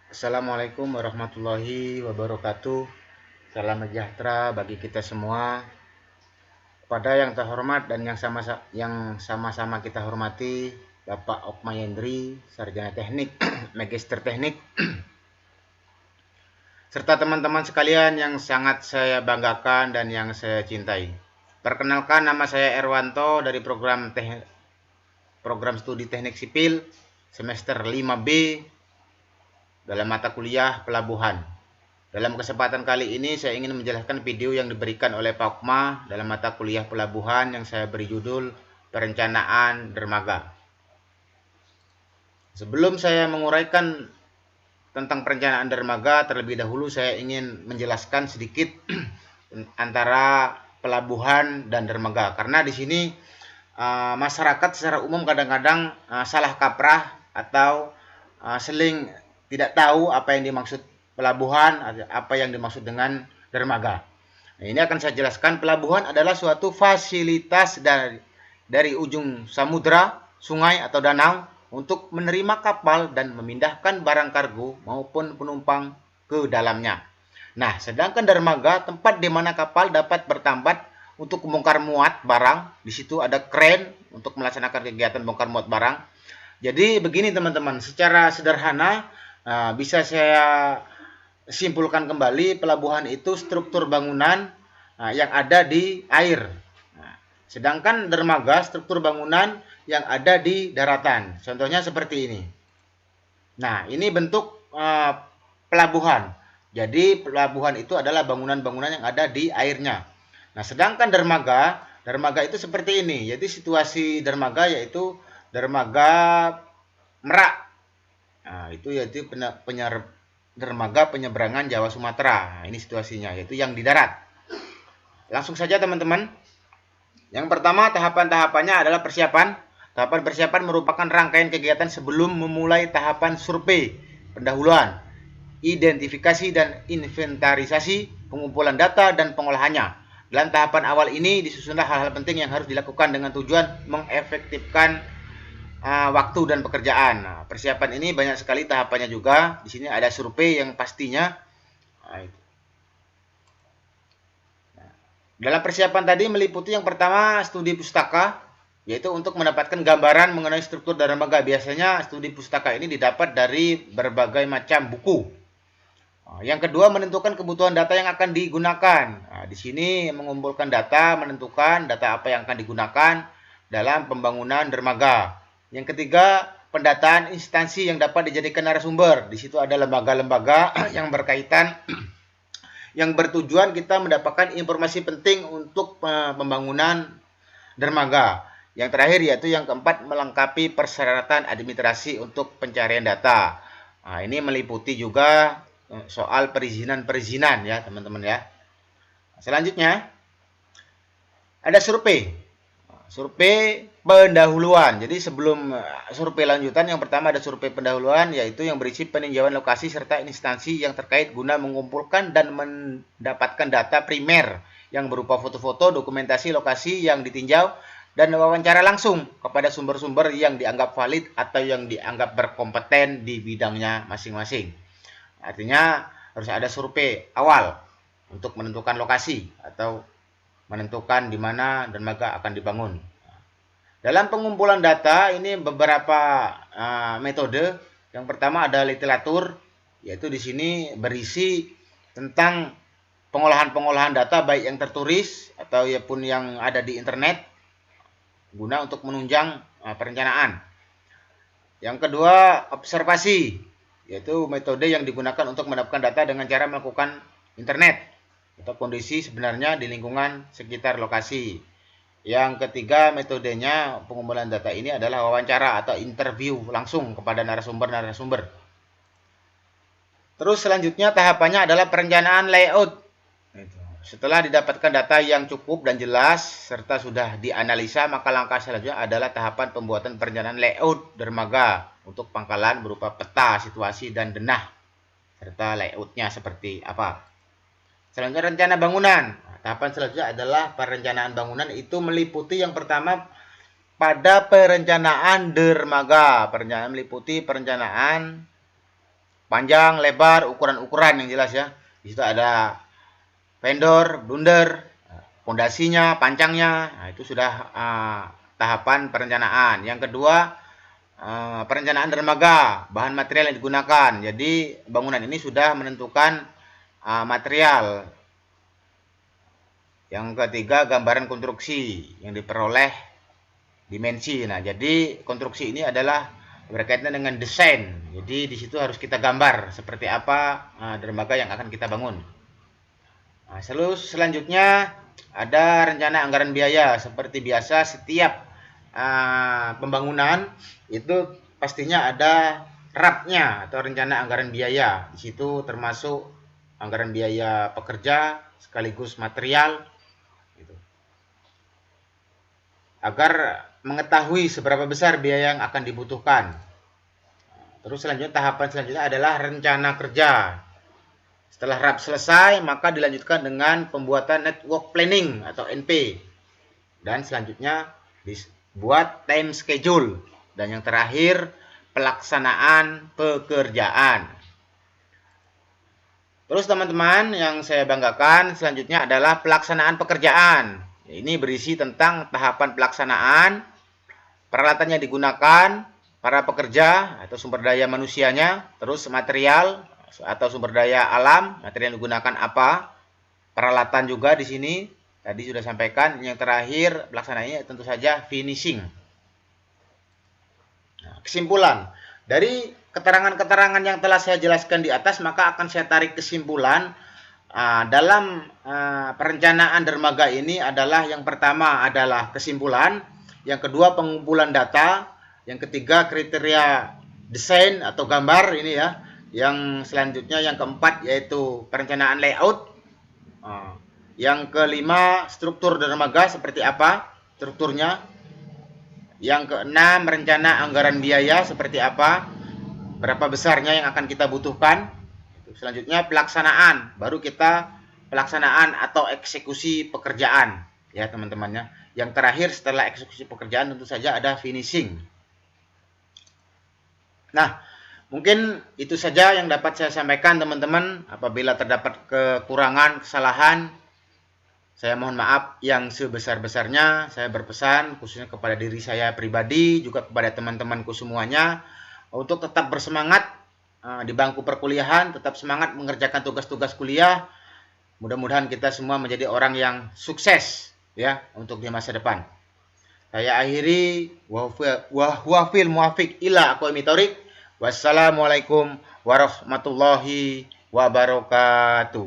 Assalamualaikum warahmatullahi wabarakatuh. Salam sejahtera bagi kita semua. Kepada yang terhormat dan yang sama-sama kita hormati, Bapak Okma Yendri, Sarjana Teknik, Magister Teknik, serta teman-teman sekalian yang sangat saya banggakan dan yang saya cintai. Perkenalkan, nama saya Erwanto dari program studi Teknik Sipil semester 5B dalam mata kuliah pelabuhan. Dalam kesempatan kali ini saya ingin menjelaskan video yang diberikan oleh Pak Okma dalam mata kuliah pelabuhan yang saya beri judul Perencanaan Dermaga. Sebelum saya menguraikan tentang perencanaan dermaga, terlebih dahulu saya ingin menjelaskan sedikit antara pelabuhan dan dermaga. Karena di sini masyarakat secara umum kadang-kadang salah kaprah atau seling tidak tahu apa yang dimaksud pelabuhan, apa yang dimaksud dengan dermaga. Nah, ini akan saya jelaskan. Pelabuhan adalah suatu fasilitas dari ujung samudra, sungai atau danau untuk menerima kapal dan memindahkan barang kargo maupun penumpang ke dalamnya. Nah, sedangkan dermaga tempat di mana kapal dapat bertambat untuk membongkar muat barang. Di situ ada kren untuk melaksanakan kegiatan bongkar muat barang. Jadi begini teman-teman, secara sederhana bisa saya simpulkan kembali, pelabuhan itu struktur bangunan yang ada di air. Sedangkan dermaga struktur bangunan yang ada di daratan. Contohnya seperti ini. Nah, ini bentuk pelabuhan. Jadi pelabuhan itu adalah bangunan-bangunan yang ada di airnya. Nah, sedangkan dermaga itu seperti ini. Jadi situasi dermaga yaitu dermaga Merak. Nah, itu yaitu dermaga penyeberangan Jawa Sumatera. Nah, ini situasinya, yaitu yang di darat. Langsung saja teman-teman. Yang pertama, tahapan-tahapannya adalah persiapan. Tahapan persiapan merupakan rangkaian kegiatan sebelum memulai tahapan survei, pendahuluan, identifikasi dan inventarisasi, pengumpulan data dan pengolahannya. Dalam tahapan awal ini disusunlah hal-hal penting yang harus dilakukan dengan tujuan mengefektifkan waktu dan pekerjaan. Nah, persiapan ini banyak sekali tahapannya juga. Di sini ada survei yang pastinya. Dalam persiapan tadi meliputi yang pertama studi pustaka, yaitu untuk mendapatkan gambaran mengenai struktur dermaga. Biasanya studi pustaka ini didapat dari berbagai macam buku. Yang kedua, menentukan kebutuhan data yang akan digunakan. Nah, di sini mengumpulkan data, menentukan data apa yang akan digunakan dalam pembangunan dermaga. Yang ketiga, pendataan instansi yang dapat dijadikan narasumber. Di situ ada lembaga-lembaga yang berkaitan, yang bertujuan kita mendapatkan informasi penting untuk pembangunan dermaga. Yang terakhir yaitu yang keempat, melengkapi persyaratan administrasi untuk pencarian data. Nah, ini meliputi juga soal perizinan ya teman-teman ya. Selanjutnya ada survei. Survei pendahuluan. Jadi sebelum survei lanjutan, yang pertama ada survei pendahuluan, yaitu yang berisi peninjauan lokasi serta instansi yang terkait guna mengumpulkan dan mendapatkan data primer yang berupa foto-foto, dokumentasi lokasi yang ditinjau, dan wawancara langsung kepada sumber-sumber yang dianggap valid atau yang dianggap berkompeten di bidangnya masing-masing. Artinya harus ada survei awal untuk menentukan lokasi atau menentukan di mana dermaga akan dibangun. Dalam pengumpulan data ini beberapa metode. Yang pertama ada literatur, yaitu di sini berisi tentang pengolahan data baik yang tertulis atau pun yang ada di internet guna untuk menunjang perencanaan. Yang kedua, observasi, yaitu metode yang digunakan untuk mendapatkan data dengan cara melakukan internet atau kondisi sebenarnya di lingkungan sekitar lokasi. Yang ketiga, metodenya pengumpulan data ini adalah wawancara atau interview langsung kepada narasumber-narasumber. Terus selanjutnya tahapannya adalah perencanaan layout. Setelah didapatkan data yang cukup dan jelas serta sudah dianalisa, maka langkah selanjutnya adalah tahapan pembuatan perencanaan layout dermaga untuk pangkalan berupa peta, situasi, dan denah serta layoutnya seperti apa. Selanjutnya rencana bangunan. Tahapan selanjutnya adalah perencanaan bangunan, itu meliputi yang pertama pada perencanaan dermaga. Perencanaan meliputi perencanaan panjang, lebar, ukuran-ukuran yang jelas ya. Di situ ada vendor, blunder, fondasinya, pancangnya. Nah, itu sudah tahapan perencanaan. Yang kedua, perencanaan dermaga, bahan material yang digunakan. Jadi bangunan ini sudah menentukan material. Yang ketiga, gambaran konstruksi yang diperoleh dimensi. Nah, jadi konstruksi ini adalah berkaitan dengan desain. Jadi di situ harus kita gambar seperti apa dermaga yang akan kita bangun. Nah, selanjutnya ada rencana anggaran biaya. Seperti biasa setiap pembangunan itu pastinya ada RAP-nya atau rencana anggaran biaya. Di situ termasuk anggaran biaya pekerja sekaligus material gitu. Agar mengetahui seberapa besar biaya yang akan dibutuhkan. Terus selanjutnya tahapan selanjutnya adalah rencana kerja. Setelah RAP selesai, maka dilanjutkan dengan pembuatan network planning atau NP. Dan selanjutnya dibuat time schedule. Dan yang terakhir, pelaksanaan pekerjaan. Terus teman-teman, yang saya banggakan selanjutnya adalah pelaksanaan pekerjaan. Ini berisi tentang tahapan pelaksanaan, peralatan yang digunakan, para pekerja atau sumber daya manusianya, terus material atau sumber daya alam, material yang digunakan apa, peralatan juga di sini, tadi sudah sampaikan. Yang terakhir, pelaksanaannya tentu saja finishing. Nah, kesimpulan, dari keterangan-keterangan yang telah saya jelaskan di atas, maka akan saya tarik kesimpulan dalam perencanaan dermaga ini adalah yang pertama adalah kesimpulan, yang kedua pengumpulan data, yang ketiga kriteria desain atau gambar ini ya, yang selanjutnya yang keempat yaitu perencanaan layout, yang kelima struktur dermaga seperti apa strukturnya, yang keenam rencana anggaran biaya seperti apa, berapa besarnya yang akan kita butuhkan. Selanjutnya pelaksanaan, baru kita pelaksanaan atau eksekusi pekerjaan ya teman-temannya. Yang terakhir setelah eksekusi pekerjaan tentu saja ada finishing. Nah, mungkin itu saja yang dapat saya sampaikan teman-teman. Apabila terdapat kekurangan, kesalahan, saya mohon maaf yang sebesar-besarnya. Saya berpesan khususnya kepada diri saya pribadi, juga kepada teman-temanku semuanya, untuk tetap bersemangat di bangku perkuliahan, tetap semangat mengerjakan tugas-tugas kuliah. Mudah-mudahan kita semua menjadi orang yang sukses ya untuk di masa depan. Saya akhiri wa huwa fil muwafiq ila aqwamit thoriq. Wassalamualaikum warahmatullahi wabarakatuh.